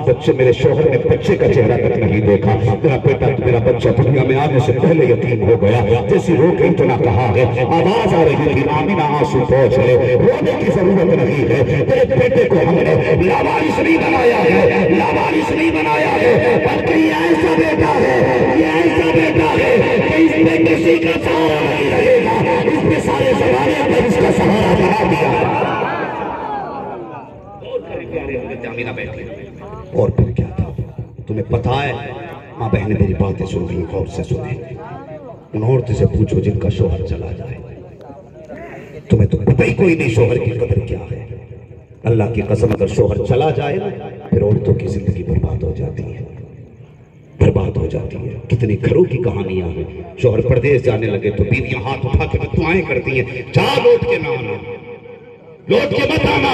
بچے میرے شوہر نے بچے کا چہرہ تک نہیں دیکھا، میرا بیٹا میرا بچہ دنیا میں آنے سے پہلے یتیم ہو گیا، جیسی رو کے اتنا کہا ہے، آواز آ رہی تھی آمینہ آنسو پہنچ ہے، رونے کی ضرورت نہیں ہے، تیرے بیٹے کو ہم نے لاوارث نہیں بنایا ہے، لاوارث نہیں بنایا ہے، بلکہ یہ ایسا بیٹا ہے، یہ ایسا بیٹا ہے کہ اس میں کسی کا سہارا نہیں رہے گا، اس میں سارے زمانے پر اس کا سہارا بنا دیا۔ اور پھر کیا تھا تمہیں پتا ہے؟ ماں بہنیں میری باتیں سن رہی، غور سے سنیں، ان عورتوں سے پوچھو جن کا شوہر چلا جائے، تمہیں تو پتہ ہی کوئی نہیں شوہر کی قدر کیا ہے۔ اللہ کی قسم اگر شوہر چلا جائے نا پھر عورتوں کی زندگی برباد ہو جاتی ہے، برباد ہو جاتی ہے۔ کتنی گھروں کی کہانیاں ہیں، شوہر پردیس جانے لگے تو بیویاں ہاتھ اٹھا کے دعائیں کرتی ہیں، جا لوٹ کے نہ آنا، لوٹ کے مت آنا۔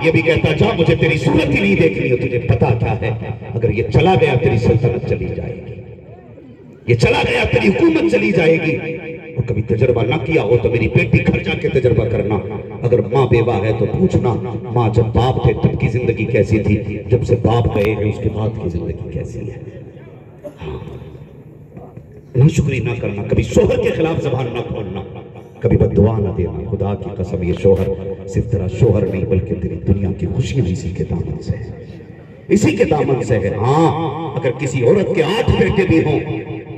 یہ بھی کہتا جا مجھے تیری صورت ہی نہیں دیکھنی ہے، تجھے پتا کیا ہے اگر یہ چلا گیا تیری سلطنت چلی جائے گی، یہ چلا گیا تیری حکومت چلی جائے گی۔ اور کبھی تجربہ نہ کیا ہو تو میری بیٹی گھر جا کے تجربہ کرنا، اگر ماں بیوہ ہے تو پوچھنا ماں جب باپ تھے تب کی زندگی کیسی تھی، جب سے باپ گئے ہیں اس کے بعد کی زندگی کیسی ہے۔ نہ شکری نہ کرنا، کبھی شوہر کے خلاف زبان نہ کھولنا، کبھی بد دعا نہ دینا۔ خدا کی قسم یہ شوہر صرف تیرا شوہر نہیں بلکہ تیری دنیا کی خوشیاں اسی کے دامن سے ہے، اسی کے دامن سے ہے۔ ہاں اگر کسی عورت کے 8 بیٹے بھی ہوں،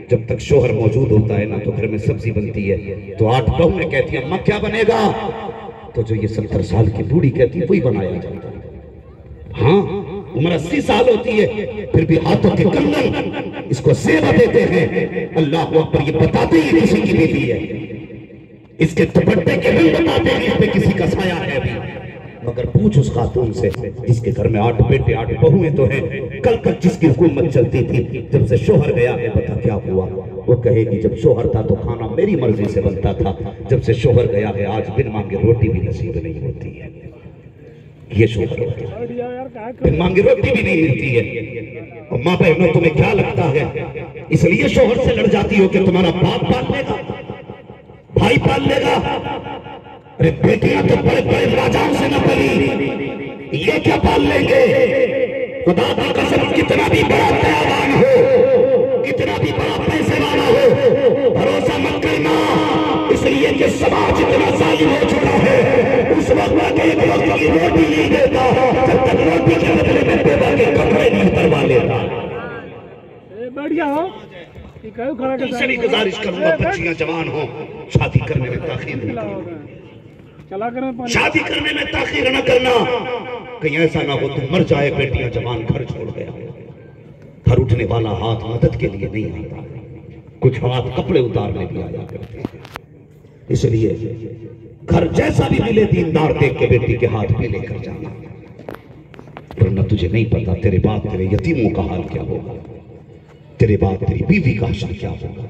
جب تک شوہر موجود ہوتا ہے نا تو گھر میں سبزی بنتی ہے، تو 8 بہویں کہتی ہیں اماں کیا بنے گا، تو جو یہ 70 سال کی بوڑھی کہتی ہے وہی بنایا جاتا ہے۔ ہاں عمر 80 سال ہوتی ہے پھر بھی ہاتھوں کے کنگن اس کو زیبہ دیتے ہیں، اللہ اکبر، یہ بتاتے ہی کسی کی بیٹی ہے، اس کے دوپٹے کے رنگ بتاتے ہیں اس پہ کسی کا سایہ ہے بھی۔ مگر پوچھ اس خاتون سے جس کے گھر میں 8 بیٹے 8 بہویں تو ہیں، کل جس کی حکومت چلتی تھی، جب سے شوہر گیا ہے بتا کیا ہوا؟ وہ کہے گی جب شوہر تھا تو کھانا میری مرضی سے بنتا تھا، جب سے شوہر گیا ہے آج بن مانگے روٹی بھی نصیب نہیں ہوتی ہے۔ یہ شوہر ہوتا ہے، بن مانگے روٹی بھی نہیں ملتی ہے۔ اور ماں بہنوں تمہیں کیا لگتا ہے اس لیے شوہر سے لڑ جاتی ہو کہ تمہارا باپ پال لے گا، بھائی پال لے گا؟ ارے بیٹیاں تو بڑے بڑے راجاؤں سے نہ پلی، یہ کیا پال لیں گے؟ خدا کی قسم کتنا بھی بڑا پیوان ہو، کتنا بھی بڑا پیسے والا ہو، بھروسہ مت کرنا، اس لیے کہ سماج اتنا ظالم ہو چکا ہے، اس وقت ایک وقت کی روٹی نہیں دیتا جب تک روٹی کے بدلے میں بیوہ کے کپڑے نہیں اتروا لیتا۔ بڑھیا ہو تم سے بھی گزارش کروں گا بچیاں جوان ہوں، شادی کرنے میں تاخیر نہیں کرنا، شادی کرنے میں تاخیر نہ کرنا، کہیں ایسا نہ ہو تم مر جائے بیٹیاں جوان گھر چھوڑ گیا۔ گھر اٹھنے والا ہاتھ مدد کے لیے نہیں آتا، کچھ ہاتھ کپڑے اتارنے بھی آیا کرتے ہیں، اس لیے گھر جیسا بھی ملے دیندار دیکھ کے بیٹی کے ہاتھ پہ لے کر جانا، ورنہ تجھے نہیں پتا تیرے بعد تیرے یتیموں کا حال کیا ہوگا، تیرے بعد تیری بیوی کا حشر کیا ہوگا۔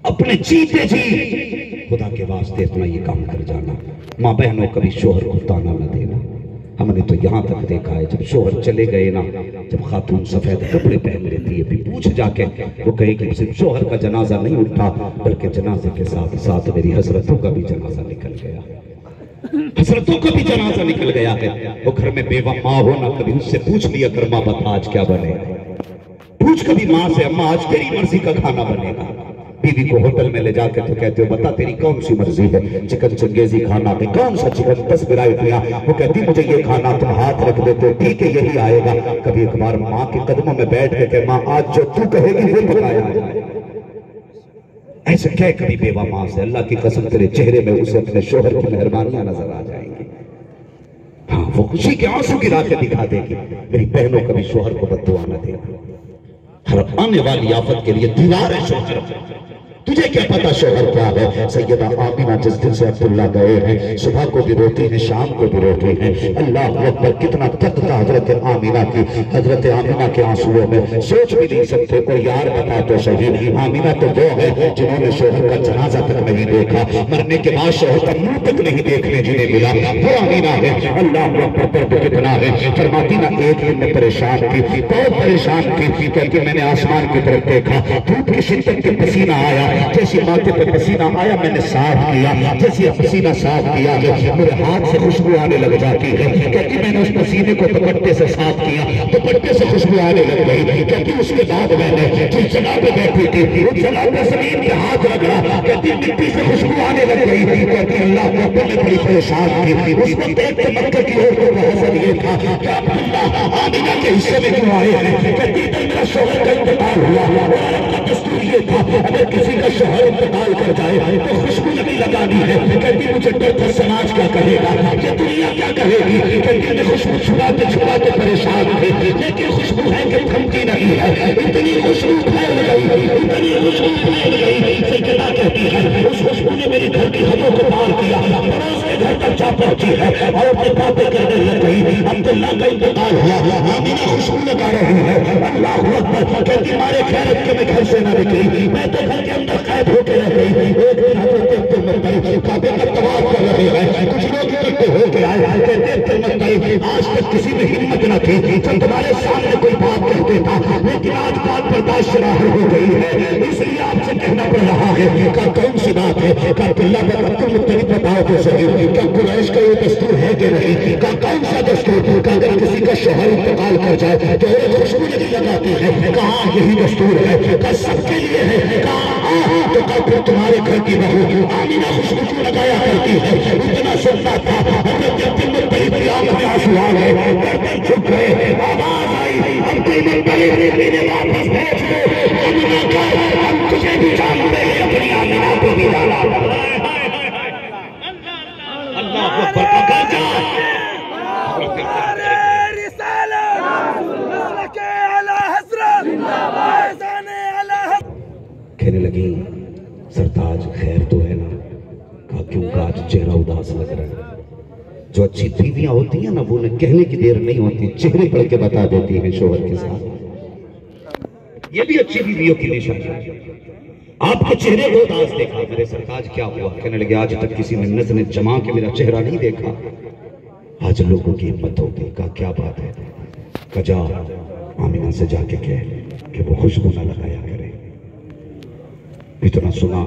اپنے جیتے جی خدا کے واسطے اپنا یہ کام کر جانا۔ ماں بہنوں کبھی شوہر کو تانا نہ دینا، ہم نے تو یہاں تک دیکھا ہے جب شوہر چلے گئے نا، جب خاتون سفید کپڑے پہن لیتی ہے بھی پوچھ جا کے، وہ کہے کہ صرف شوہر کا جنازہ نہیں اٹھا بلکہ جنازے کے ساتھ ساتھ میری حضرتوں کا بھی جنازہ نکل گیا، حضرتوں کا بھی جنازہ نکل گیا ہے۔ وہ گھر میں بیوہ ماں ہونا کبھی اس سے پوچھ لیا کر ماں بتا آج کیا بنے، پوچھ کبھی ماں سے اماں آج تیری مرضی کا کھانا بنے گا۔ بیوی کو ہوٹل میں لے جا کے تو کہتے ہو بتا تیری کون سی مرضی ہے، چکن چنگیزی کھانا ہے، کون سا چکن 10 برائے دیا، وہ کہتی مجھے یہ کھانا، تم ہاتھ رکھ دیتے ہو ٹھیک ہے یہی آئے گا۔ کبھی ایک بار ماں کے قدموں میں بیٹھ کے کہ ماں آج جو تو کہے گی وہ بتایا جائے، ایسے کہے کبھی بیوہ ماں سے، اللہ کی قسم تیرے چہرے میں اسے اپنے شوہر کی مہربانیاں نظر آ جائیں گی، ہاں وہ خوشی کے آنسو گرا کے دکھا دے گی۔ میری بہنوں کبھی شوہر کو بد دعا نہ دینا، ہر آنے والی آفت کے لیے دیوار ہے شوہر، تجھے کیا پتا شوہر کیا ہے؟ سیدہ آمینہ جس دن سے عبداللہ گئے ہیں، صبح کو بھی روتی ہیں شام کو بھی روتی ہیں، اللہ اکبر کتنا تک تھا حضرت آمینہ کی، حضرت آمینہ کے آنسوؤں میں سوچ بھی نہیں سکتے، کوئی یار بتا تو صحیح، آمینہ تو وہ ہے جنہوں نے شوہر کا جنازہ تک نہیں دیکھا، مرنے کے بعد شوہر کا منہ تک نہیں دیکھنے جنہیں ملا، وہ آمینہ ہے۔ اللہ اکبر درد کتنا ہے، فرماتی نہ ایک دن میں پریشان تھی، بہت پریشان تھی، کہتی میں نے آسمان کی طرف دیکھا، دھوپ کی شدت کے پسینہ آیا، جیسے ماتھے پہ پسینہ آیا میں نے صاف کیا، جیسے پسینہ صاف کیا میرے ہاتھ سے خوشبو آنے لگ جاتی ہے، کہتی میں نے اس پسینے کو دوپٹے سے صاف کیا، دوپٹے سے خوشبو آنے لگ گئی، کہتی اس کے بعد میں نے جس جگہ پہ بیٹھی تھی اس جگہ پہ زمین پہ ہاتھ رگڑا، کہتی مٹی سے خوشبو آنے لگ گئی، کہتی اللہ کو میں بڑی پریشان تھی، اس وقت ایک تو مکہ کی عورتوں کا حسن یہ تھا کہ عبداللہ آمینہ کے حصے میں کیوں آئے ہیں، کہتی ادھر میرا شوہر کا انتقال ہوا اور عرب کا دستور یہ تھا اگر کسی کا شوہر انتقال کر جائے تو خوشبو نہیں لگانی ہے، کہتی مجھے ڈر تھا سماج کیا کہے گا، یہ دنیا کیا کہے گی، کہتی میں خوشبو چھپاتے پریشان تھے، لیکن خوشبو ہے کہ تھمتی نہیں ہے، اتنی خوشبو پھیل گئی، اتنی خوشبو پھیل گئی، سیدہ کہتی ہے اس خوشبو نے میری گھر کی حدوں کو پار کیا، پڑوس کے گھر تک جا پہنچی ہے اور اپنے باتیں کرنے لگ گئی، عبداللہ کا انتقال ہوا، آمینہ خوشبو لگا رہی ہے، اللہ اکبر، کہتی مارے خیرت کے میں گھر سے نہ نکلی، میں تو گھر کے اندر قید ہو کے رہ گئی، ایک دن حضرت عبدالمطلب کعبے کا طواف کر رہے ہیں، کچھ لوگ اکٹھے ہو کے آئے، کہتے عبدالمطلب آج تک کسی میں ہمت نہ تھی جب تمہارے سامنے کوئی بات کہتے تھا، لیکن آج بات برداشت باہر ہو گئی ہے، اس لیے آپ سے کہنا پڑ رہا ہے کہ کون سی بات ہے، کہ عبداللہ کا عبدالمطلب بتاؤ تو صحیح، کہ قریش کا یہ دستور ہے کہ نہیں، کہ کون سا دستور، کہ اگر کسی کا شوہر انتقال کر جائے تو ایک خوشبو نہیں لگاتی ہے، کہاں یہی دستور ہے، کہ سب کے لیے ہے، کہاں تو پھر تمہارے گھر کی بہو آمینہ خوشبو کیوں لگایا کرتی ہے، اتنا سنتا تھا، حضرت عبدالمطلب کی آنکھ میں آنسو آ گئے، گردن جھک گئے، آواز آئی عبدالمطلب میرے واپس بھیج دو، آمینہ کا ہم تجھے بھی جانتے ہیں اپنی آمینہ کو بھی جانا، اللہ اکبر کا گھر جا کہنے لگی سرتاج خیر تو ہے نا، کہا کیوں کہ آج چہرہ اداس لگ رہا ہے، جو اچھی بیویاں ہوتی ہیں نا وہ انہیں کہنے کی دیر نہیں ہوتی، چہرے پڑھ کے بتا دیتی ہیں شوہر کے ساتھ، یہ بھی اچھی بیویوں کی نشانی ہے، آپ کے چہرے کو اداس دیکھا، میرے سرتاج کیا ہوا، کہنے لگے آج تک کسی نے نظر جما کے میرا چہرہ نہیں دیکھا، آج لوگوں کی ہمت ہوگی، کہا کیا بات ہے، کہا جا آمینہ سے جا کے کہہ کہ وہ خوشبو نہ لگایا کرے، اتنا سنا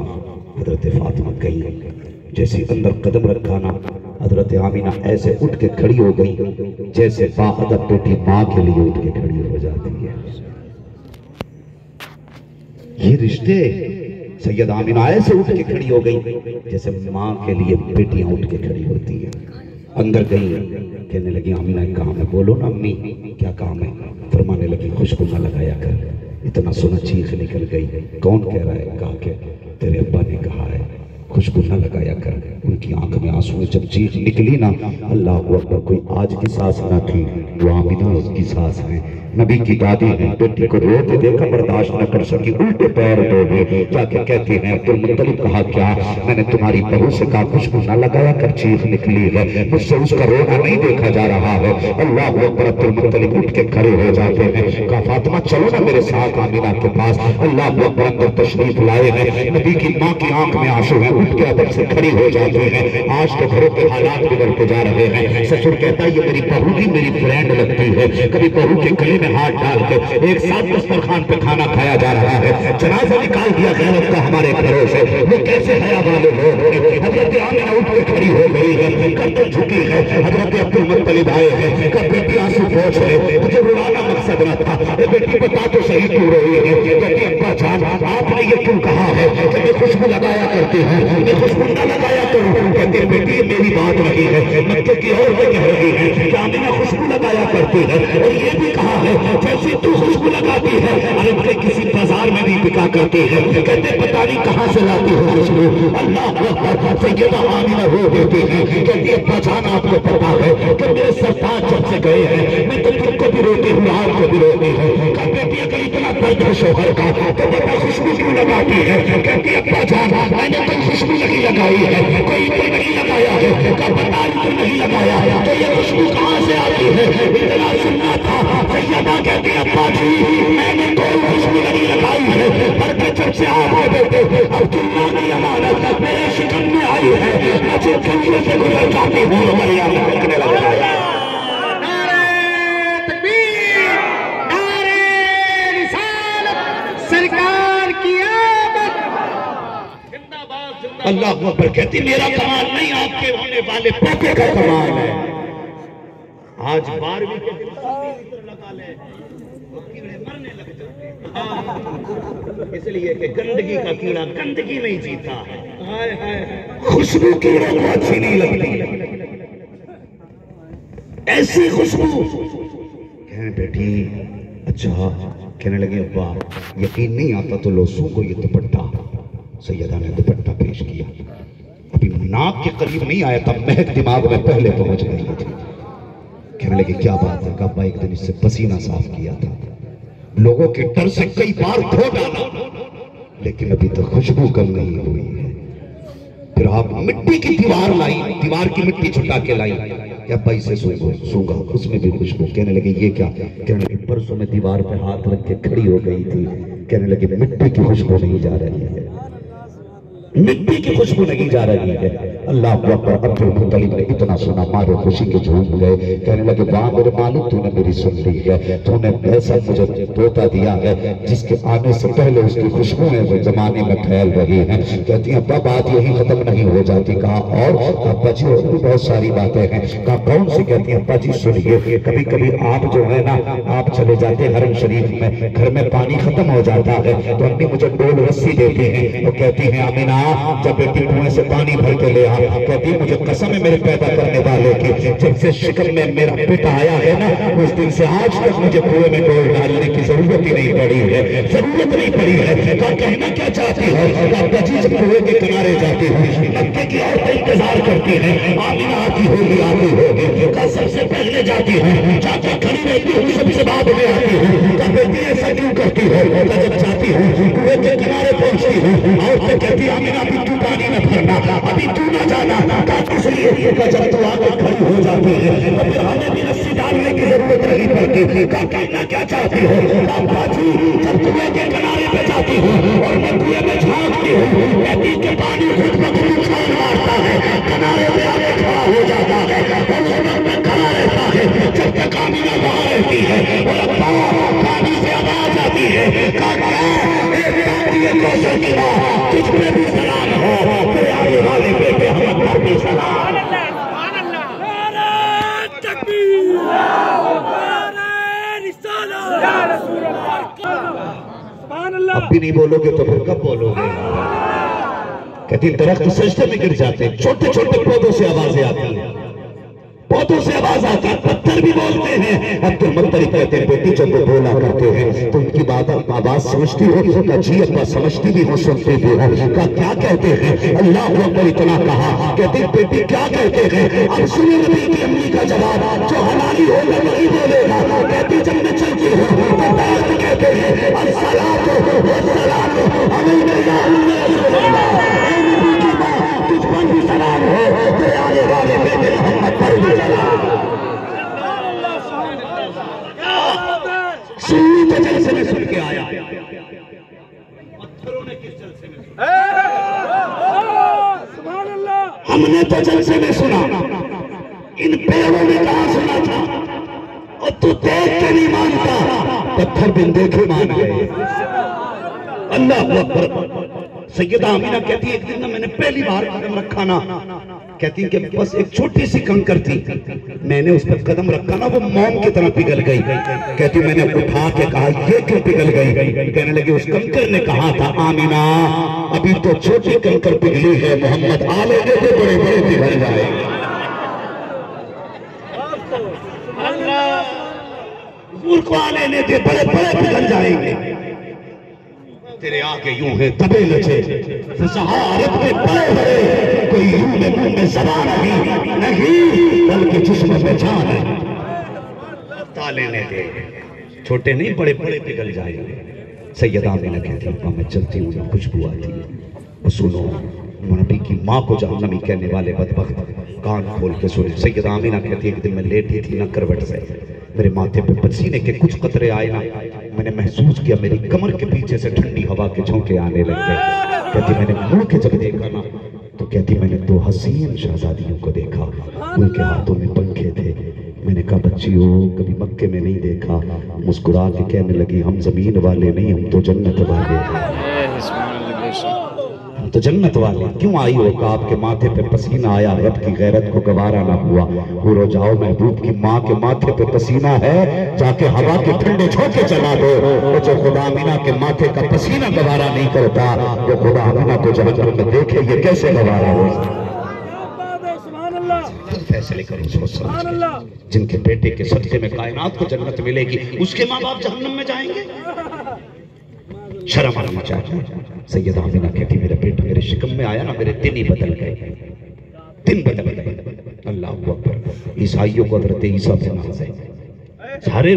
حضرت فاطمہ گئی، جیسے اندر قدم رکھا نا حضرت آمینہ ایسے اٹھ کے کھڑی ہو گئی جیسے باادب بیٹی ماں کے لیے اٹھ کے کھڑی ہو جاتی ہے، یہ رشتے سید آمینہ ایسے اٹھ کے کھڑی ہو گئی جیسے ماں کے لیے بیٹیاں اٹھ کے کھڑی ہوتی ہیں، اندر گئی، کہنے لگی آمینہ ایک کام ہے، بولو نا امی کیا کام ہے، فرمانے لگی خوشبو نہ لگایا کر، اتنا سنا چیخ نکل گئی، کون کہہ رہا ہے، کہا کہ تیرے ابا نے کہا ہے خوشبو نہ لگایا کر، ان کی آنکھ میں آنسو جب چیخ نکلی نا، اللہ اکبر، کوئی آج کی ساس نہ تھی، وہ آمینہ اس کی ساس ہیں، نبی کی دادی ہیں، بیٹی کو روتے دیکھا برداشت نہ کر سکی، الٹے پیر دھوئے، جا کے کہتی ہیں عبدالمطلب کہا کیا، میں نے تمہاری بہو سے کہا خوشبو نہ لگایا کر، چیخ نکلی ہے، مجھ سے اس کا رونا نہیں دیکھا جا رہا ہے، اللہ اکبر، عبدالمطلب اٹھ کے کھڑے ہو جاتے ہیں، کہا فاطمہ چلو نا میرے ساتھ آمینہ کے پاس، اللہ اکبر، اندر تشریف لائے ہیں، نبی کی ماں کی آنکھ میں آنسو ہیں، اٹھ کے ادب سے کھڑی ہو جاتی ہیں، آج تو گھروں کے حالات بگڑتے جا رہے ہیں، سسر کہتا ہے یہ میری بہو بھی میری فرینڈ لگتی ہے، کبھی بہو کے گلے میں ہاتھ ڈال کے ایک ساتھ دسترخوان پہ کھانا کھایا جا رہا ہے، جنازہ نکال دیا غیرت کا ہمارے گھروں سے، وہ کیسے حیا والے لوگ ہیں، حضرت آمینہ اٹھ کے کھڑی ہو گئی ہے، گردن جھکی ہے، حضرت عبدالمطلب آئے ہیں، کہ بیٹی آنسو پہنچ رہے، مجھے رلانا مقصد نہ تھا، اے بیٹی بتا تو صحیح کیوں رہی ہے، کہتی ابا جان آپ نے یہ کیوں کہا ہے کہ میں خوشبو لگایا کرتی ہوں، میں خوشبو نہ لگایا کروں، کہتے بیٹی یہ میری بات نہیں ہے، مکے کی عورتیں کہہ رہی ہیں کہ آمینہ خوشبو لگایا کرتی ہے، اور یہ بھی کہا ہے جیسے تو خوشبو لگاتی ہے عرب کے کسی بازار میں بھی بکا کرتی ہے، کہتے پتہ نہیں کہاں سے لاتی ہو خوشبو، اللہ اکبر، سیدہ آمینہ رو دیتی ہے، کہتی ابا جان آپ کو پتا ہے کہ میرے سرتاج جب سے گئے ہیں میں تو تم کو بھی روتی ہوں آپ کو بھی روتی ہوں، کہ بیٹی اگر اتنا درد ہے شوہر کا تو بتا خوشبو کیوں لگاتی ہے، کہتی ابا جان میں نے کوئی خوشبو نہیں لگائی ہے، کوئی تو نہیں لگایا ہے، کہ بتا نہیں لگایا ہے تو یہ خوشبو کہاں سے آتی ہے، اتنا سننا تھا، سیدہ کہتی ابا جی میں نے کوئی خوشبو نہیں لگائی ہے، پر جب سے آپ کے بیٹے عبداللہ کی امانت میرے شکم میں آئی ہے، مجھے کنجے سے گزر جاتی ہوں، مریم لکھنے لگا، سرکار کی آمد، اللہ اکبر کہتی میرا کمال نہیں آپ کے ہونے والے پوتے کا کمال ہے. آج 12ویں کے دن عطر لگا لے وہ کیڑے مرنے لگ جاتے ہیں. اس لیے کہ گندگی کا کیڑا گندگی میں ہی جیتا ہے. خوشبو کیڑوں کو اچھی نہیں لگتی. ایسی خوشبو کہنے بیٹی اچھا. کہنے لگے ابا یقین نہیں آتا تو لوسوں کو یہ دوپٹہ. سیدہ نے دوپٹہ پیش کیا. ابھی ناک کے قریب نہیں آیا تھا مہک دماغ میں پہلے پہنچ گئی تھی. کہنے لگے کیا بات ہے. کہا ابا ایک دن اس سے پسینہ صاف کیا تھا, لوگوں کے ڈر سے کئی بار دھو ڈالا, لیکن ابھی تک خوشبو کم نہیں ہوئی ہے. پھر آپ مٹی کی دیوار لائی, دیوار کی مٹی چھٹا کے لائی. کیا ابا اسے سونگا, اس میں بھی خوشبو. کہنے لگے یہ کیا. کہنے لگے پرسوں میں دیوار پہ ہاتھ رکھ کے کھڑی ہو گئی تھی. کہنے لگے مٹی کی خوشبو نہیں جا رہی ہے, مٹی کی خوشبو نہیں جا رہی ہے. اللہ اکبر. عبد المطلب نے اتنا سنا مارے خوشی کے جھوم گئے. کہنے لگے وہاں میرے معلوم تو نے میری سن لی ہے, تو نے ایسا مجھے طوطا دیا ہے جس کے آنے سے پہلے اس کی خوشبوئیں وہ زمانے میں پھیل رہی ہیں. کہتی ہیں ابا بات یہی ختم نہیں ہو جاتی. کہا اور ابا جی اور بھی بہت ساری باتیں ہیں. کہا کون سی. کہتی ہیں ابا جی سنیے, کبھی کبھی آپ جو ہے نا آپ چلے جاتے حرم شریف میں, گھر میں پانی ختم ہو جاتا ہے تو امی مجھے ڈول رسی دیتی ہیں. وہ کہتی ہیں آمینہ جب بیٹی کنویں سے پانی بھر کے لے آ. کہتی مجھے قسم ہے میرے پیدا کرنے والے کی, جب سے شکم میں میرا بیٹا آیا ہے نا اس دن سے آج تک مجھے کنویں میں ڈول ڈالنے کی ضرورت ہی نہیں پڑی ہے, ضرورت نہیں پڑی ہے. کہا کہنا کیا چاہتی ہو. ابا جی جب کنویں کے کنارے جاتی ہوں مکے کی عورتیں انتظار کرتی ہیں آمینہ آتی ہوگی آتی ہوگی. کہا سب سے پہلے جاتی ہوں, جا کے کھڑی رہتی ہوں, سب سے بعد میں آتی ہوں. کہا بیٹی ایسا کیوں کرتی ہو. جب جاتی ہوں کنویں کے کنارے پہنچتی ہوں عورتیں کہتی آمینہ ابھی تو پانی میں بھرنا, ابھی تو نہ جانا. کہا اس لیے جب تو آگے کھڑی ہو جاتی ہے تو پھر ہمیں بھی رسی ڈالنے کی ضرورت نہیں پڑتی. کہا کہنا کیا چاہتی ہو. ابا جی جب کنویں کے کنارے پہ جاتی ہوں اور میں کنویں میں جھانکتی ہوں کہتی کہ پانی خود بخود اچھال مارتا ہے, کنارے پہ آگے کھڑا ہو جاتا ہے اور اس وقت میں کھڑا رہتا ہے جب تک آمینہ وہاں رہتی ہے. اور ابا پانی سے آواز آتی ہے. کہا تجھ پہ بھی سلام ہو, تیرے آنے والے بیٹے ہم پر بھی سلام. اب بھی نہیں بولو گے تو پھر کب بولو گے. کہتی درخت سجدے میں گر جاتے ہیں, چھوٹے چھوٹے پودوں سے آوازیں آتی ہیں, پودوں سے آواز آتی ہے, پتھر بھی بولتے ہیں. عبد المطلب کہتے ہیں بیٹی جب وہ بولا کرتے ہیں تو ان کی بات آواز سمجھتی ہو. کہا جی ابا سمجھتی بھی ہو سنتی بھی ہو. کہا کیا کہتے ہیں. اللہ اکبر اتنا کہا. کہتے بیٹی کیا کہتے ہیں. اب سنی نبی کی امی کا جواب, جو حلالی ہوگا وہی بولے گا. کہتی جب میں چلتی ہوں تو بعد کہتے ہیں الصلاۃ والسلام علیک یا رسول اللہ. اے نبی کی ماں تجھ پر بھی سلام ہو, تیرے آنے والے بیٹے محمد پر بھی سلام. سنی تو جلسے میں سن کے آیا, پتھروں نے کس جلسے میں سنا. ہم نے تو جلسے میں سنا, ان پیروں نے کہاں سنا تھا. اور تو دیکھ کے نہیں مانتا, پتھر بن دیکھے مان گئے. اللہ اکبر. سیدہ آمینہ کہتی ہے ایک دن میں نے پہلی بار قدم رکھا نا, کہتی ہیں کہ بس ایک چھوٹی سی کنکر تھی, میں نے اس پر قدم رکھا نا وہ موم کی طرح پگھل گئی. کہتی میں نے اٹھا کے کہا یہ کیوں پگھل گئی. کہنے لگے اس کنکر نے کہا تھا آمینہ ابھی تو چھوٹی کنکر پگھلی ہے, محمد آلے گے تو بڑے بڑے پگھل جائے گے. حضور کو آنے نے دے بڑے بڑے پگھل جائیں گے. تیرے آگے یوں ہے دبے لچے سہارت میں بڑے بڑے, کوئی یوں میں منہ میں زبان نہیں بلکہ جسم میں جان ہے. تالے نے دے چھوٹے نہیں بڑے بڑے پگھل جائیں گے. سیدہ آمینہ کہتی ابا میں چلتی ہوں جب خوشبو آتی ہے. سنو نبی کی ماں کو جہنمی کہنے والے بدبخت کان کھول کے سنے. سیدہ آمینہ کہتی ہے ایک دن میں لیٹی تھی نہ کروٹ سے, میرے ماتھے پہ پسینے کے کچھ قطرے آئے نا, میں نے محسوس کیا میری کمر کے پیچھے سے ٹھنڈی ہوا کے جھونکے آنے لگ گئے. کہتی میں نے مڑ کے جب دیکھا نا تو کہتی میں نے دو حسین شہزادیوں کو دیکھا, ان کے ہاتھوں میں پنکھے تھے. میں نے کہا بچیو کبھی مکے میں نہیں دیکھا. مسکرا کے کہنے لگی ہم زمین والے نہیں, ہم تو جنت والے ہیں. ہم تو جنت والے کیوں آئی ہو کہ آپ کے ماتھے پہ پسینہ آیا رب کی غیرت کو گوارا نہ ہوا. رو جاؤ محبوب کی ماں کے ماتھے پہ پسینہ ہے, جا کے ہوا کے ٹھنڈے چھوٹے چلا دو. جو خدا آمینہ کے ماتھے کا پسینہ گوارا نہیں کرتا, وہ خدا آمینہ کو جہنم میں دیکھے یہ کیسے گوارا ہو. فیصلے کرو سوچ سمجھ کے, جن کے بیٹے کے صدقے میں کائنات کو جنت ملے گی, اس کے ماں باپ جہنم میں جائیں گے. شرم آنا چاہیے. سیدہ آمینہ کہتی میرا بیٹا میرے شکم میں آیا نا, میرے دن ہی بدل گئے, دن بدل گئے. اللہ اکبر. عیسائیوں کو حضرت عیسیٰ پہ ناز ہے, سارے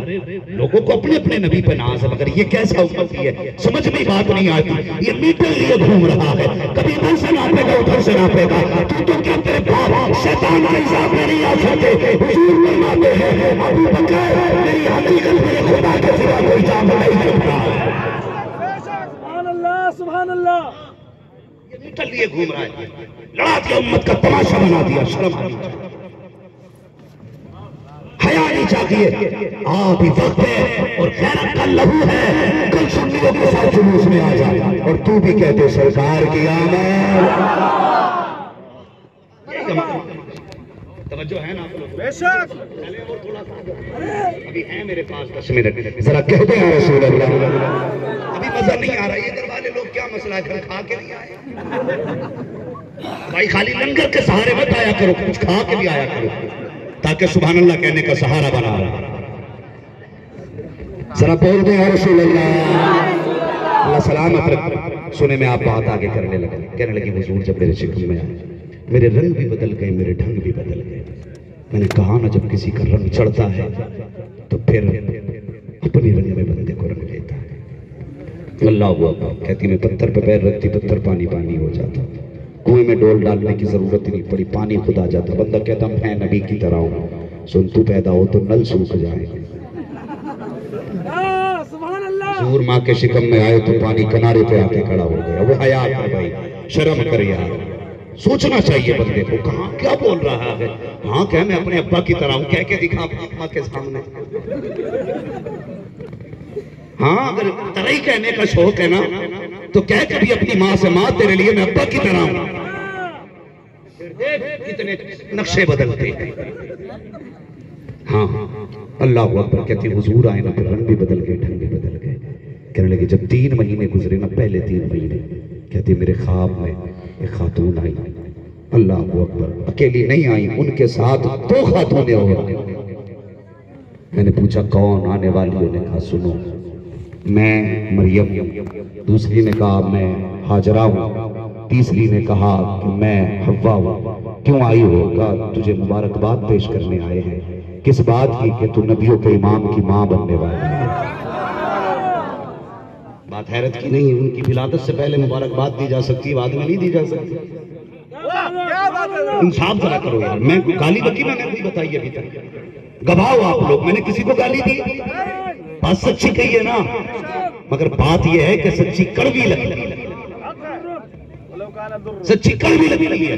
لوگوں کو اپنے اپنے نبی پہ ناز ہے, مگر یہ کیسا امتی ہے سمجھ میں بات نہیں آتی. یہ میٹر لیے گھوم رہا ہے, کبھی ادھر سے ناپے گا ادھر سے ناپے گا. تو کیا تیرے باپ شیطان کے حساب میں نہیں آ سکتے, حضور فرماتے ہیں ابو بکر میری حقیقت میرے خدا کے سوا کوئی جانتا نہیں کرتا. سبحان اللہ. یہ میٹر لیے گھوم رہا ہے, لڑا دیا امت کا تماشا بنا دیا. شرم آنی چاہیے, حیا نہیں چاہیے. آپ ہی وقت ہے اور غیرت کا لہو ہے, کل سنیوں کے ساتھ جلوس میں آ جائے اور تو بھی کہتے سرکار کی آمد. توجہ ہے نا آپ لوگ؟ بے شک. ابھی ہیں میرے پاس 10 منٹ, ذرا کہہ دیں یا رسول اللہ. ابھی مزہ نہیں آ رہا. یہ گھر والے لوگ کیا مسئلہ ہے, گھر کھا کے نہیں آئے بھائی. خالی لنگر کے سہارے مت آیا کرو, کچھ کھا کے بھی آیا کرو, تاکہ سبحان اللہ کہنے کا سہارا بنا رہا. ذرا بول دیں یا رسول اللہ. اللہ سلامت رکھ. سنے میں آپ بات آگے کرنے لگے, کہنے لگی حضور جب میرے شکم میں آئے میرے رنگ بھی بدل گئے, میرے ڈھنگ بھی بدل گئے. میں نے کہا نا جب کسی کا رنگ چڑھتا ہے تو پھر اپنی رنگ میں بندے کو رنگ لیتا ہے. اللہ اکبر. کہتی میں پتھر پہ پیر رکھتی, پتھر پانی پانی ہو جاتا, کنویں میں ڈول ڈالنے کی ضرورت نہیں پڑی, پانی خود آ جاتا. بندہ کہتا میں نبی کی طرح ہوں, سن تو پیدا ہو تو نل سوکھ جائے. حضور ماں کے شکم میں آئے تو پانی کنارے پہ آ کے کھڑا ہو گیا. وہ حیا کر بھائی, شرم کر یار. سوچنا چاہیے بندے کو, کہاں کیا بول رہا ہے. ہاں کہ میں اپنے ابا کی طرح ہوں, کہہ کے دکھا ابا کے سامنے. ہاں اگر ترہی کہنے کا شوق ہے نا تو کہہ کبھی اپنی ماں سے, ماں تیرے لیے میں ابا کی طرح ہوں. کتنے نقشے بدلتے ہیں. ہاں اللہ اکبر. کہتی حضور آئے نا پھر رنگ بھی بدل گئے, ڈھنگ بھی بدل گئے. کہنے لگے جب 3 مہینے گزرے نا, پہلے 3 مہینے, کہتی میرے خواب میں ایک خاتون آئی. اللہ اکبر. اکیلی نہیں آئی, ان کے ساتھ 2 خاتونیں اور. میں نے پوچھا کون آنے والی ہو, نے کہا سنو میں مریم, دوسری نے کہا میں ہاجرہ ہوں, تیسری نے کہا کہ میں حوا ہوں. کیوں آئی ہو؟ کہا تجھے مبارکباد پیش کرنے آئے ہیں. کس بات کی؟ کہ تو نبیوں کے امام کی ماں بننے والی ہے. بات حیرت کی نہیں, ان کی ولادت سے پہلے مبارکباد دی جا سکتی, بعد میں نہیں دی جا سکتی. انصاف ذرا کرو یار. میں گالی بکی میں نے نہیں بتائی ابھی تک, گواہ آپ لوگ. میں نے کسی کو گالی دی؟ بات سچی کہی ہے نا, مگر بات یہ ہے کہ سچی کڑوی لگی, سچی کڑوی لگی ہے.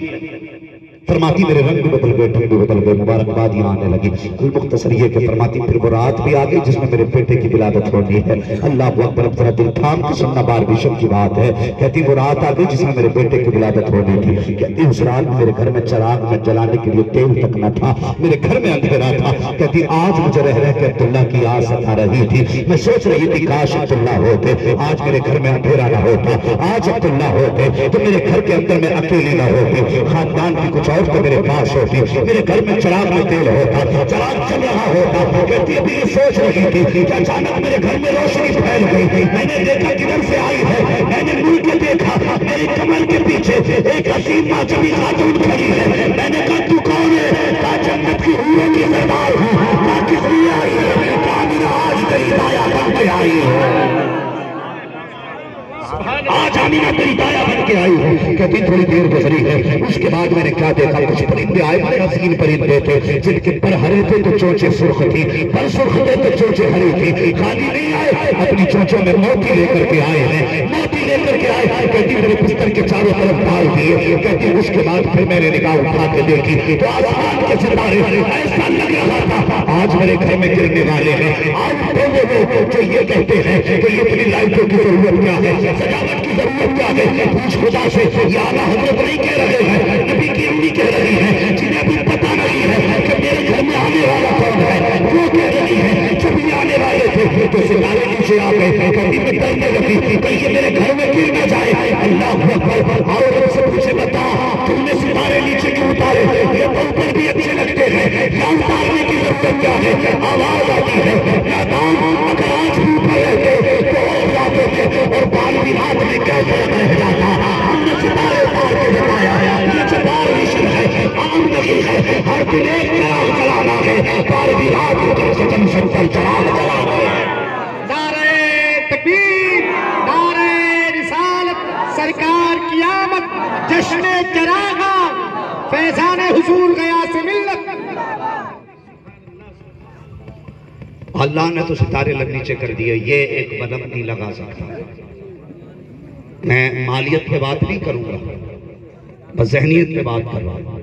فرماتی میرے رنگ بھی بدل گئے, ڈھنگ بھی بدل گئے, مبارکباد یہاں آنے لگی. مختصر یہ کہ فرماتی پھر وہ رات بھی آ گئی جس میں میرے بیٹے کی ولادت ہونی ہے. اللہ اکبر. ذرا دل تھام کے سننا, بار بیشم کی بات ہے. کہتی وہ رات آ گئی جس میں میرے بیٹے کی ولادت ہونی تھی. کہتی اس رات میرے گھر میں چراغ میں جلانے کے لیے تیل تک نہ تھا, میرے گھر میں اندھیرا تھا. کہتی آج مجھے رہ رہ کے عبداللہ کی آس ستا رہی تھی. میں سوچ رہی تھی کاش عبداللہ ہوتے, آج میرے گھر میں اندھیرا نہ ہوتا. آج عبداللہ ہوتے تو میرے گھر کے اندر میں اکیلی نہ ہوتی, خاندان کی کچھ اور تو میرے پاس ہوتی, میرے گھر میں چراغ میں تیل ہوتا, چراغ چل رہا ہوتا. کہتی ابھی یہ سوچ رہی تھی کہ اچانک میرے گھر میں روشنی پھیل گئی. میں نے دیکھا کدھر سے آئی ہے, میں نے منہ کے دیکھا میری کمر کے پیچھے ایک حسین ماجبی خاتون کھڑی ہے. میں نے کہا تو کون ہے؟ کہا جنت کی حوروں کی سردار ہوں. کہا کس لیے آئی ہے؟ کہا میرا آج تیری دایا بن کے آئی ہے, آج آمینہ تیری دایا بن کے آئی ہوں. کہتی تھوڑی دیر گزری ہے, اس کے بعد میں نے کیا دیکھا, کچھ پرندے آئے, بڑے حسین پرندے تھے جن کے پر ہرے تھے تو چونچیں سرخ تھی, پر سرخ تھے تو چونچیں ہری تھی. خالی نہیں آئے, اپنی چونچوں میں موتی لے کر کے آئے ہیں, موتی لے کر کے آئے آئے کہتی میرے بستر کے چاروں طرف ڈال دیے. کہتی اس کے بعد پھر میں نے نگاہ اٹھا کے دیکھی تو آسمان کے ستارے ایسا لگ رہا تھا آج میرے گھر میں گرنے والے ہیں. آج وہ لوگ جو یہ کہتے ہیں کہ یہ اپنی لائٹوں کی ضرورت کیا ہے, سجاوٹ کی ضرورت کیا ہے, پوچھ خدا سے یا اعلیٰ حضرت نہیں کہہ رہے ہیں, نبی کی امی کہہ رہی ہے, جنہیں ابھی پتہ نہیں ہے کہ میرے گھر میں آنے والا کون ہے, وہ کہہ رہی ہے جب یہ آنے والے تھے تو ستارے نیچے آ گئے. کبھی میں ڈرنے لگی کہ یہ میرے گھر میں گر نہ جائے. اللہ اکبر. اور ان سے پوچھے بتا تم نے ستارے نیچے کیوں اتارے, یہ تو اوپر بھی اچھے لگتے ہیں, یا اتارنے کی ضرورت کیا ہے. آواز آتی ہے نادان اگر آج بھی اوپر رہتے تو اور جاتے تھے اور بال بھی ہاتھ میں کیسے رہ جاتا. ہم نے ستارے اتار کے بتایا یہ چپار مشن ہے, عام نہیں ہے. ہر دن ایک چراغ جلانا ہے, بال بھی ہاتھ اوپر سے کم سے کم چراغ جلانا ہے. نعرہ تکبیر, نعرہ رسالت, سرکار کی آمد, جشن چراغاں, فیضان حضور گیا سے ملت. اللہ نے تو ستارے لگ نیچے کر دیے, یہ ایک بلب نہیں لگا سکتا. میں مالیت پہ بات نہیں کروں گا, بس ذہنیت پہ بات کر رہا ہوں.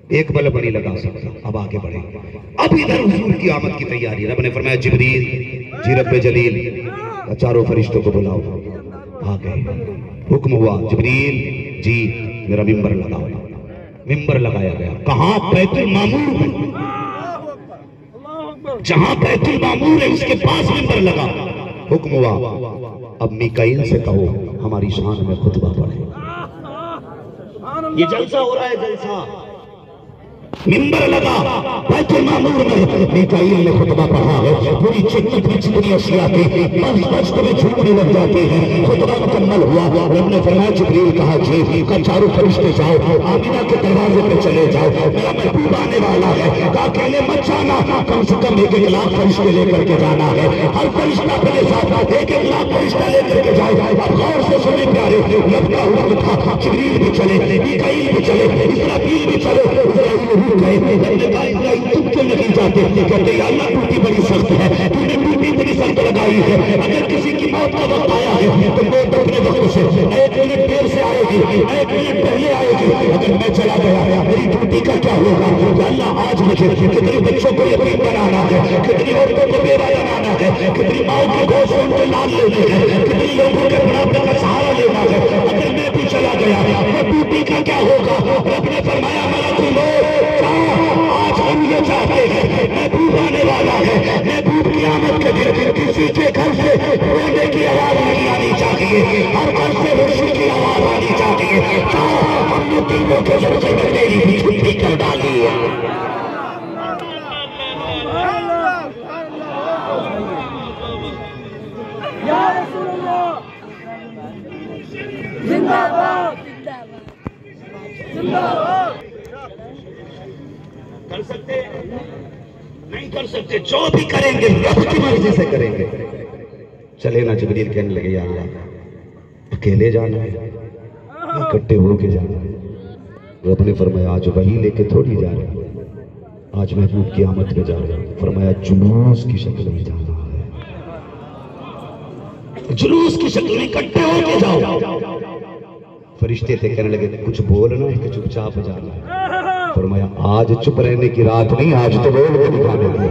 ایک بلب نہیں لگا سکتا. اب آگے بڑھیں. اب ادھر حضور کی آمد کی تیاری. رب نے فرمایا جبریل جی رب جلیل چاروں فرشتوں کو بلاؤ. آ گئے. حکم ہوا جبریل جی میرا ممبر لگاؤ. ممبر لگایا گیا. کہاں؟ بیت المعمور میں. جہاں بیت المعمور ہے اس کے پاس ممبر لگا. حکم ہوا اب میکائیل سے کہو ہماری شان میں خطبہ پڑھے. یہ جلسہ ہو رہا ہے, جلسہ. ممبر لگا بیت المعمور میں, میکائیل نے خطبہ پڑھا ہے. پوری چتنی اشیاء کی بس تمہیں جھوٹنے لگ جاتے ہیں. خطبہ مکمل ہوا. رب نے فرمایا جبریل کہا جی کہ چاروں فرشتے جاؤ, آمینہ کے دروازے پہ چلے جاؤ, میرا محبوب آنے والا ہے. کہا اکیلے مت جانا, کم سے کم 1 لاکھ فرشتے لے کر کے جانا ہے. ہر فرشتہ اپنے ساتھ 1 لاکھ فرشتہ لے کر کے جائے. اب غور سے سنیں پیارے, رب کا حکم تھا جبریل بھی چلے, میکائیل بھی چلے, اسرافیل بھی چلے. تم کیوں نہیں جاتے؟ کہتے ہیں اللہ ڈیوٹی بڑی سخت ہے, تم نے ڈیوٹی بڑی سخت لگائی ہے. اگر کسی کی موت کا وقت آیا ہے تو موت اپنے وقت سے 1 منٹ دیر سے آئے گی, 1 منٹ پہلے آئے گی. اگر میں چلا گیا میری ڈیوٹی کا کیا ہوگا؟ کہ اللہ آج مجھے کتنی بچوں کو یتیم بنانا ہے, کتنی عورتوں کو بیوہ بنانا ہے, کتنی ماؤں کی گوشت ان کو لال لینے ہے, کتنی لوگوں کے بڑھاپے کا سہارا لینا ہے. اگر میں بھی چلا گیا تو ڈیوٹی کا کیا ہوگا؟ رب نے فرمایا ملک الموت آج ہم یہ چاہتے ہیں محبوب آنے والا ہے. محبوب کی آمد کے دن کسی کے گھر سے رونے کی آواز نہیں آنی چاہیے, ہر گھر سے خوشی کی آواز آنی چاہیے. ہم نے تینوں کے سلسلے میں میری بھی چھٹی کر ڈالی ہے. یا رسول اللہ زندہ باد, زندہ باد. کر سکتے نہیں کر سکتے, جو بھی کریں گے رب کی مرضی سے کریں گے. چلے نا جبریل کہنے لگے یا اللہ اکیلے جانا ہے اکٹھے ہو کے جانا ہے. رب نے فرمایا آج وہی لے کے تھوڑی جا رہے ہیں, آج محبوب کی آمد پہ جا رہے ہیں. فرمایا جلوس کی شکل میں جانا ہے, جلوس کی شکل میں اکٹھے ہو کے جاؤ. فرشتے تھے کہنے لگے کچھ بولنا ہے کہ چپ چاپ جانا ہے. فرمایا آج چپ رہنے کی رات نہیں, آج تو بول کے دکھانے کی.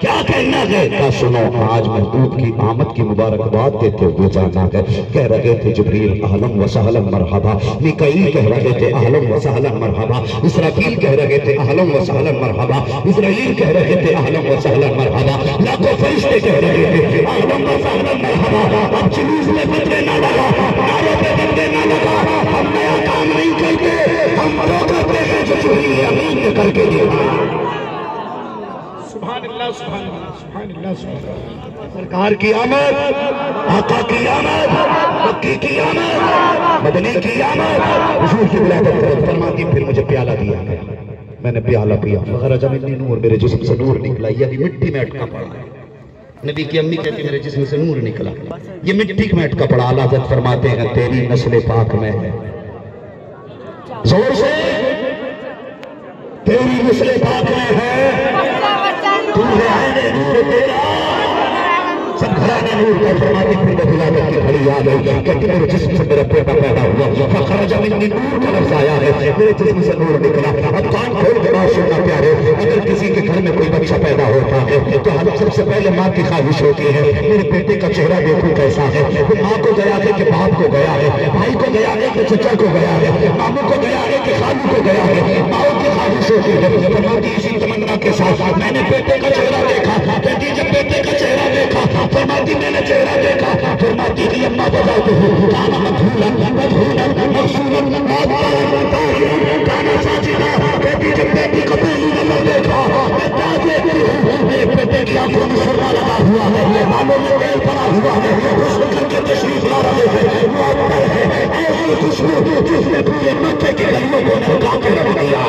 کیا کہنا ہے؟ کہا سنو آج محبوب کی آمد کی مبارکباد دیتے ہوئے جانا ہے. کہہ رہے تھے جبریل اہلا و سہلا مرحبا, میکائیل کہہ رہے تھے اہلا و سہلا مرحبا, اسرافیل کہہ رہے تھے اہلا و سہلا مرحبا, اسرائیل کہہ رہے تھے اہلا و سہلا مرحبا, لاکھوں فرشتے کہہ رہے تھے اہلا و سہلا مرحبا. اب جلوس میں بدلے نہ لگا, نعروں پہ بدلے نہ لگا, ہم نیا کام نہیں کرتے, ہم وہ کرتے ہیں جو جبریل امین نے کر کے دیا. سبحان اللہ, سبحان اللہ, سبحان اللہ, سبحان اللہ. سرکار کی آمد, آقا کی آمد, مکی کی آمد, مدنی کی آمد. حضور کی ولادت فرماتی پھر مجھے پیالہ دیا گیا, میں نے پیالہ پیا. مخرج منی نور, میرے جسم سے نور نکلا, یہ مٹی میں اٹکا پڑا. نبی کی امی کہتی میرے جسم سے نور نکلا, یہ مٹی میں اٹکا پڑا. اعلیٰ حضرت فرماتے ہیں تیری نسل پاک میں ہے, زور سے تیری نسل پاک میں ہے, تو ہے نور تیرا, سب گھرانے نور کا فرماتی پھر وہ ولادت کی گھڑی آ گئی کہتی میرے جسم سے میرا بیٹا پیدا ہوا فخرج منی نور کا لفظ آیا ہے میرے جسم سے نور نکلا اب کان کھول کے بات سننا پیارے اگر کسی کے گھر میں کوئی بچہ پیدا ہوتا ہے تو ہم سب سے پہلے ماں کی خواہش ہوتی ہے میرے بیٹے کا چہرہ دیکھو کیسا ہے ماں کو گیا ہے کہ باپ کو گیا ہے بھائی کو گیا ہے کہ چچا کو گیا ہے ماموں کو گیا ہے کہ خالو کو گیا ہے ماں کی خواہش ہوتی ہے فرماتی اسی تمنا کے ساتھ میں نے بیٹے کا چہرہ دیکھا کہتی جب بیٹے کا چہرہ دیکھا فرماتی میں نے چہرہ دیکھا فرماتی کہ اما بتاتے ہو کانا مدھولا مدھولا مقصولا کانا ساجدہ کہتی جب بیٹی کو پہلی نظر دیکھا میں کیا دیکھتی ہوں میرے بیٹے کی آنکھوں میں سرما لگا ہوا ہے مانوں میں تیل پڑا ہوا ہے اس کو کر کے تشریف لا رہے ہیں معطر ہے ایسی خوشبو جس نے پورے مکے کے گلیوں کو مہکا کے رکھ دیا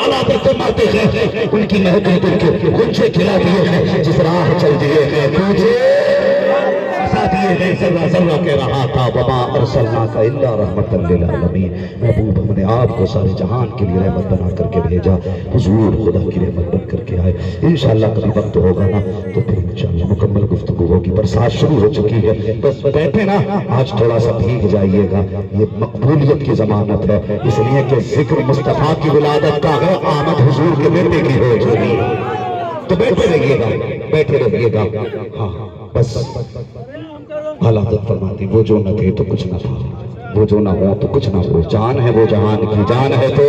اللہ پر فرماتے ہیں ان کی محبت ان کے غنچے کھلا دیے ہیں جس راہ چل دیے ہیں تجھے ساتھ یہ ہے ذرہ ذرہ کہہ رہا تھا وما ارسلناک الا رحمۃ للعالمین محبوب ہم نے آپ کو سارے جہان کے لیے رحمت بنا کر کے بھیجا حضور خدا کی رحمت بن کر کے آئے انشاءاللہ کبھی وقت ہوگا نا تو پھر انشاءاللہ مکمل گفتگو ہوگی برسات شروع ہو چکی ہے بس بیٹھے نا آج تھوڑا سا بھیگ جائیے گا یہ مقبولیت کی ضمانت ہے اس لیے کہ ذکر مصطفیٰ کی ولادت کا ہے آمد حضور کے بیٹے کی ہو چکی تو بیٹھے رہیے گا ہاں بس اللہ حضرت فرماتی وہ جو نہ تھے تو کچھ نہ تھا وہ جو نہ ہو تو کچھ نہ ہو جان ہے وہ جہان کی جان ہے تو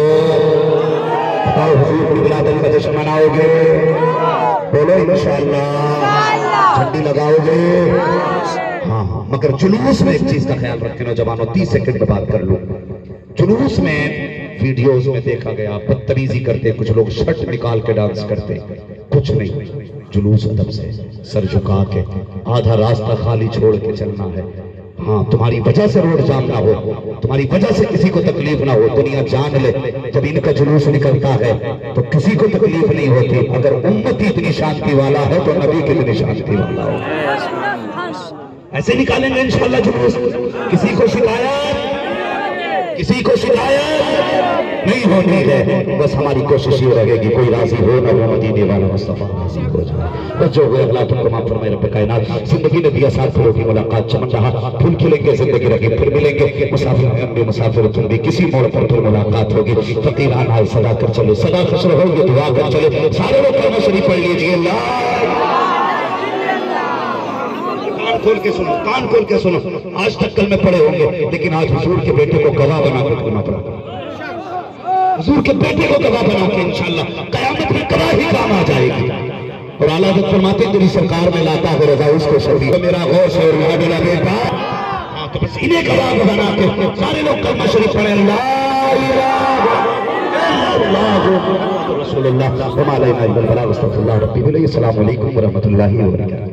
بتاؤ حضور کی ولادت کا جشن مناؤ گے بولو انشاءاللہ جھنڈی لگاؤ گے ہاں مگر جلوس میں ایک چیز کا خیال رکھیں نوجوانوں 30 سیکنڈ میں بات کر لوں جلوس میں ویڈیوز میں دیکھا گیا بدتمیزی کرتے کچھ لوگ شرٹ نکال کے ڈانس کرتے کچھ نہیں جلوس ادب سے سر جھکا کے آدھا راستہ خالی چھوڑ کے چلنا ہے ہاں تمہاری وجہ سے روڈ جام نہ ہو تمہاری وجہ سے کسی کو تکلیف نہ ہو دنیا جان لے جب ان کا جلوس نکلتا ہے تو کسی کو تکلیف نہیں ہوتی اگر امت اتنی شانتی والا ہے تو نبی کتنی شانتی والا ہو ایسے نکالیں گے انشاءاللہ جلوس کسی کو شکایت نہیں ہونی ہے بس ہماری کوشش یہ رہے گی کوئی راضی ہو نہ وہ مدینے والا مصطفیٰ راضی ہو جائے بس جو ہوئے اگلا تم کو معاف فرمائے رب کائنات زندگی نے دیا ساتھ پھروں کی ملاقات چمن رہا پھول کھلیں گے زندگی رہے پھر ملیں گے مسافر ہیں ہم بھی مسافر تم بھی کسی موڑ پر پھر ملاقات ہوگی فقیران آئے صدا کر چلے صدا خسر ہوگی دعا کر چلے سارے لوگ کلمہ شریف پڑھ لیجئے کان کھول کے سنو آج تک کل میں پڑھے ہوں گے لیکن آج حضور کے بیٹے کو گواہ بنا کر کرنا پڑا حضور کے بیٹے کو گواہ بنا کے انشاءاللہ قیامت میں گواہی کام آ جائے گی اور اعلیٰ حضرت فرماتے تیری سرکار میں لاتا ہے رضا اس کو شبی میرا غوث اور میرا بیٹا تو بس انہیں گواہ بنا کے سارے لوگ کلمہ شریف پڑھیں اللہ رسول اللہ وما علینا الا البلاغ استغفر اللہ ربی السلام علیکم ورحمۃ اللہ وبرکاتہ